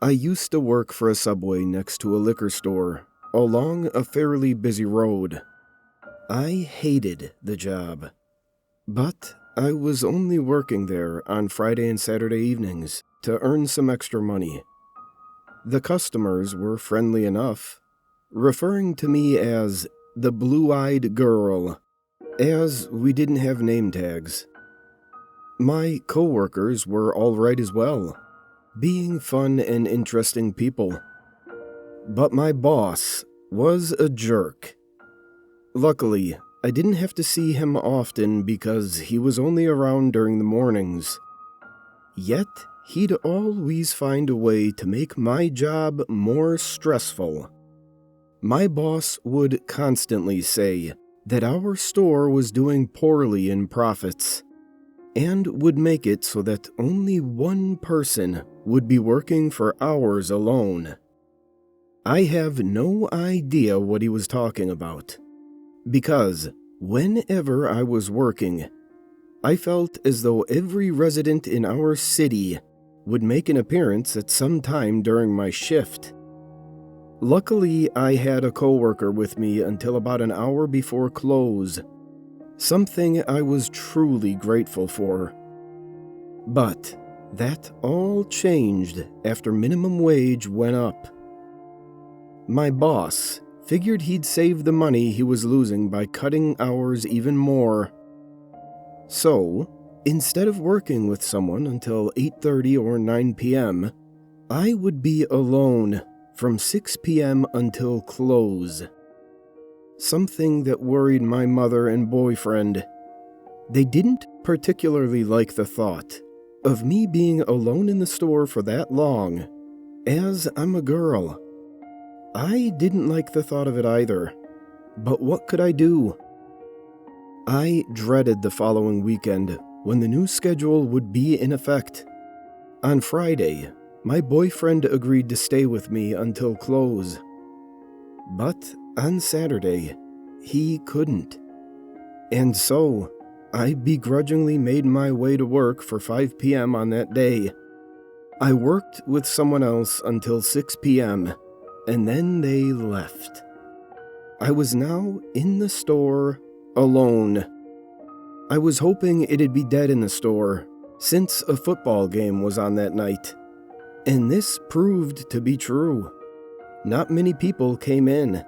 I used to work for a Subway next to a liquor store, along a fairly busy road. I hated the job, but I was only working there on Friday and Saturday evenings to earn some extra money. The customers were friendly enough, referring to me as the blue-eyed girl, as we didn't have name tags. My coworkers were all right as well, being fun and interesting people. But my boss was a jerk. Luckily, I didn't have to see him often because he was only around during the mornings. Yet, he'd always find a way to make my job more stressful. My boss would constantly say that our store was doing poorly in profits, and would make it so that only one person would be working for hours alone. I have no idea what he was talking about, because whenever I was working, I felt as though every resident in our city would make an appearance at some time during my shift. Luckily, I had a coworker with me until about an hour before close, something I was truly grateful for. But that all changed after minimum wage went up. My boss figured he'd save the money he was losing by cutting hours even more. So, instead of working with someone until 8:30 or 9 p.m., I would be alone from 6 p.m. until close. Something that worried my mother and boyfriend. They didn't particularly like the thought of me being alone in the store for that long, as I'm a girl. I didn't like the thought of it either, but what could I do? I dreaded the following weekend when the new schedule would be in effect. On Friday, my boyfriend agreed to stay with me until close. But on Saturday, he couldn't. And so, I begrudgingly made my way to work for 5 p.m. on that day. I worked with someone else until 6 p.m., and then they left. I was now in the store alone. I was hoping it'd be dead in the store, since a football game was on that night. And this proved to be true. Not many people came in.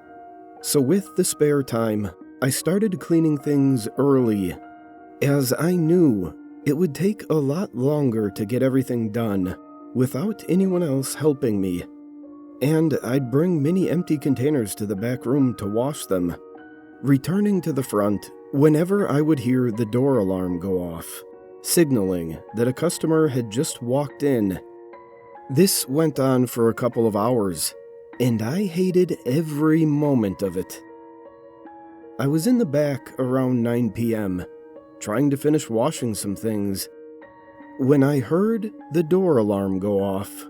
So with the spare time, I started cleaning things early, as I knew it would take a lot longer to get everything done without anyone else helping me. And I'd bring many empty containers to the back room to wash them, returning to the front whenever I would hear the door alarm go off, signaling that a customer had just walked in. This went on for a couple of hours, and I hated every moment of it. I was in the back around 9 p.m., trying to finish washing some things, when I heard the door alarm go off.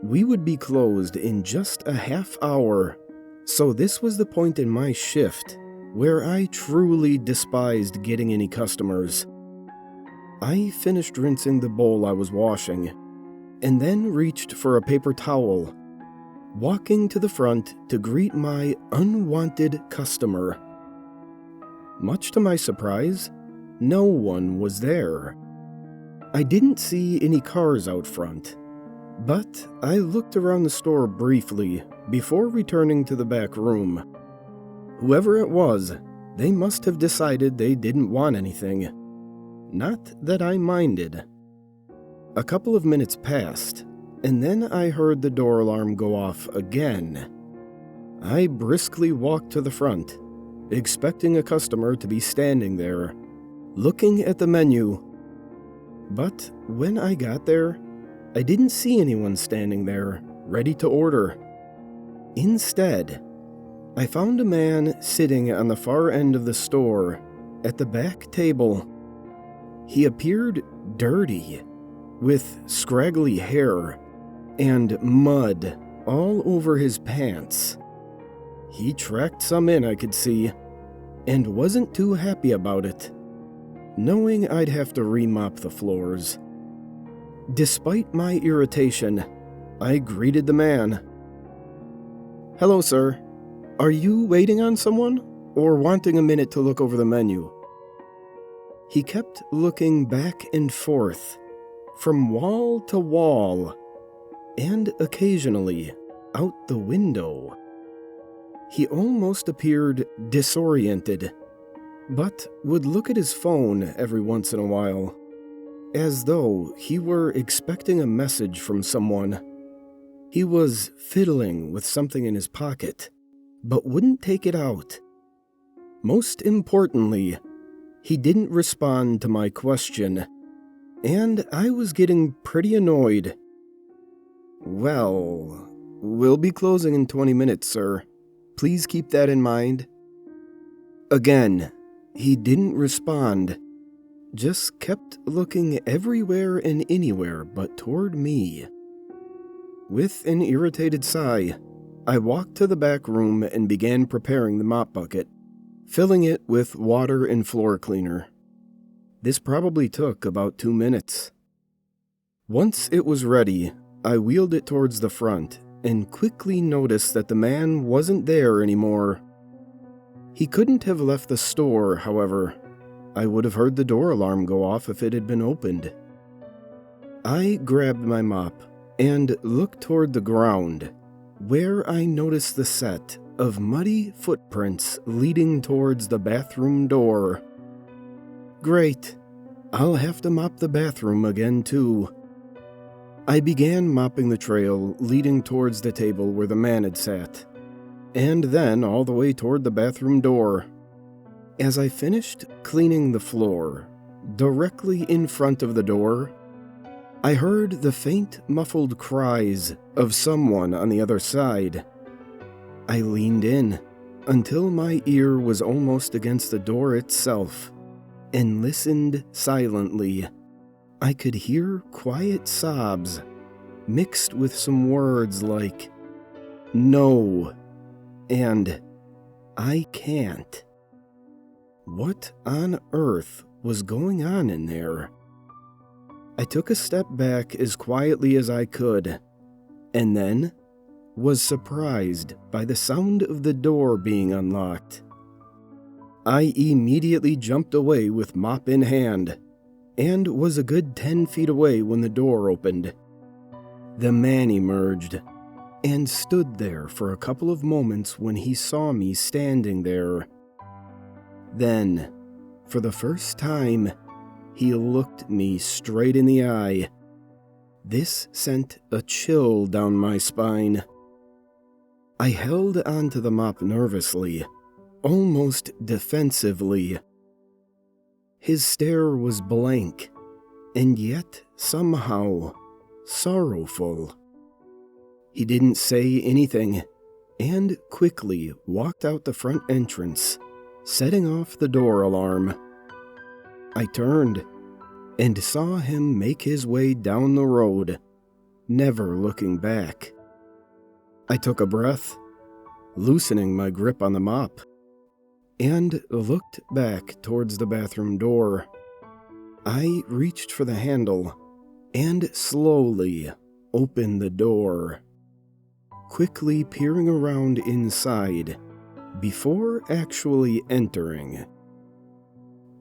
We would be closed in just a half hour, so this was the point in my shift where I truly despised getting any customers. I finished rinsing the bowl I was washing, and then reached for a paper towel, walking to the front to greet my unwanted customer. Much to my surprise, no one was there. I didn't see any cars out front, but I looked around the store briefly before returning to the back room. Whoever it was, they must have decided they didn't want anything. Not that I minded. A couple of minutes passed, and then I heard the door alarm go off again. I briskly walked to the front, expecting a customer to be standing there, looking at the menu. But when I got there, I didn't see anyone standing there, ready to order. Instead, I found a man sitting on the far end of the store, at the back table. He appeared dirty, with scraggly hair, and mud all over his pants. He tracked some in, I could see, and wasn't too happy about it, knowing I'd have to remop the floors. Despite my irritation, I greeted the man. "Hello, sir. Are you waiting on someone, or wanting a minute to look over the menu?" He kept looking back and forth, from wall to wall, and occasionally out the window. He almost appeared disoriented, but would look at his phone every once in a while, as though he were expecting a message from someone. He was fiddling with something in his pocket, but wouldn't take it out. Most importantly, he didn't respond to my question, and I was getting pretty annoyed. "Well, we'll be closing in 20 minutes, sir. Please keep that in mind." Again, he didn't respond, just kept looking everywhere and anywhere but toward me. With an irritated sigh, I walked to the back room and began preparing the mop bucket, filling it with water and floor cleaner. This probably took about 2 minutes. Once it was ready, I wheeled it towards the front and quickly noticed that the man wasn't there anymore. He couldn't have left the store, however. I would have heard the door alarm go off if it had been opened. I grabbed my mop and looked toward the ground, where I noticed the set of muddy footprints leading towards the bathroom door. Great. I'll have to mop the bathroom again, too. I began mopping the trail leading towards the table where the man had sat, and then all the way toward the bathroom door. As I finished cleaning the floor, directly in front of the door, I heard the faint, muffled cries of someone on the other side. I leaned in until my ear was almost against the door itself and listened silently. I could hear quiet sobs mixed with some words like, "No," and "I can't." What on earth was going on in there? I took a step back as quietly as I could, and then was surprised by the sound of the door being unlocked. I immediately jumped away with mop in hand, and was a good 10 feet away when the door opened. The man emerged, and stood there for a couple of moments when he saw me standing there. Then, for the first time, he looked me straight in the eye. This sent a chill down my spine. I held onto the mop nervously, almost defensively. His stare was blank, and yet somehow sorrowful. He didn't say anything, and quickly walked out the front entrance, setting off the door alarm. I turned and saw him make his way down the road, never looking back. I took a breath, loosening my grip on the mop, and looked back towards the bathroom door. I reached for the handle and slowly opened the door, quickly peering around inside before actually entering.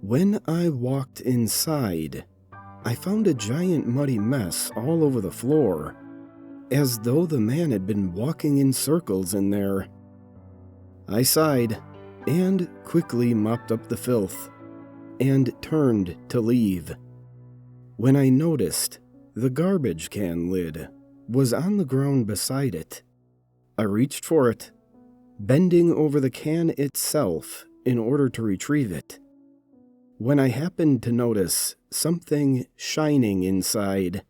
When I walked inside, I found a giant muddy mess all over the floor, as though the man had been walking in circles in there. I sighed and quickly mopped up the filth, and turned to leave, when I noticed the garbage can lid was on the ground beside it. I reached for it, bending over the can itself in order to retrieve it, when I happened to notice something shining inside.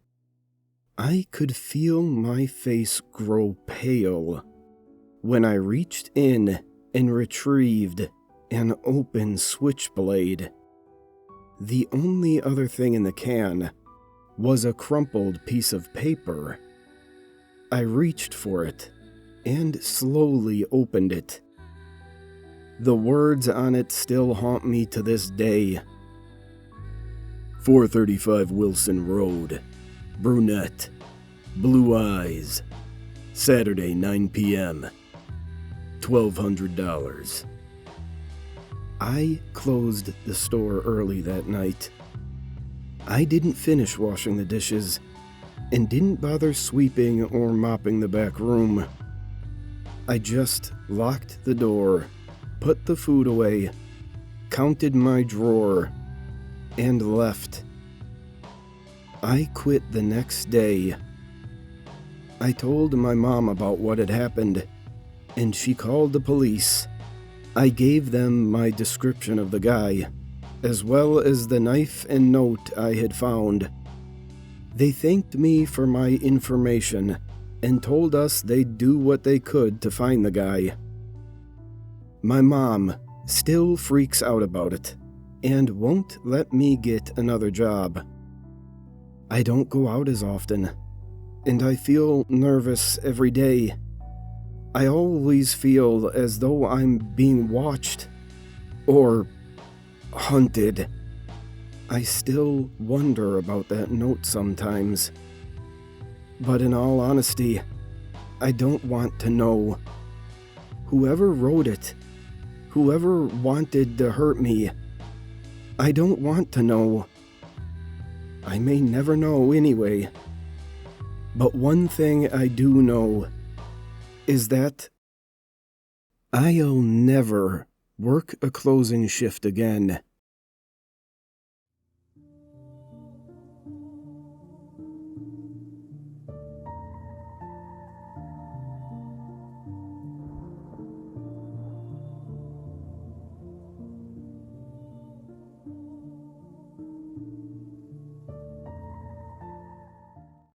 I could feel my face grow pale when I reached in and retrieved an open switchblade. The only other thing in the can was a crumpled piece of paper. I reached for it and slowly opened it. The words on it still haunt me to this day. 435 Wilson Road, brunette, Blue eyes. Saturday, 9 p.m. $1,200. I closed the store early that night. I didn't finish washing the dishes and didn't bother sweeping or mopping the back room. I just locked the door, put the food away, counted my drawer, and left. I quit the next day. I told my mom about what had happened, and she called the police. I gave them my description of the guy, as well as the knife and note I had found. They thanked me for my information and told us they'd do what they could to find the guy. My mom still freaks out about it and won't let me get another job. I don't go out as often, and I feel nervous every day. I always feel as though I'm being watched or hunted. I still wonder about that note sometimes. But in all honesty, I don't want to know. Whoever wrote it, whoever wanted to hurt me, I don't want to know. I may never know anyway. But one thing I do know is that I'll never work a closing shift again.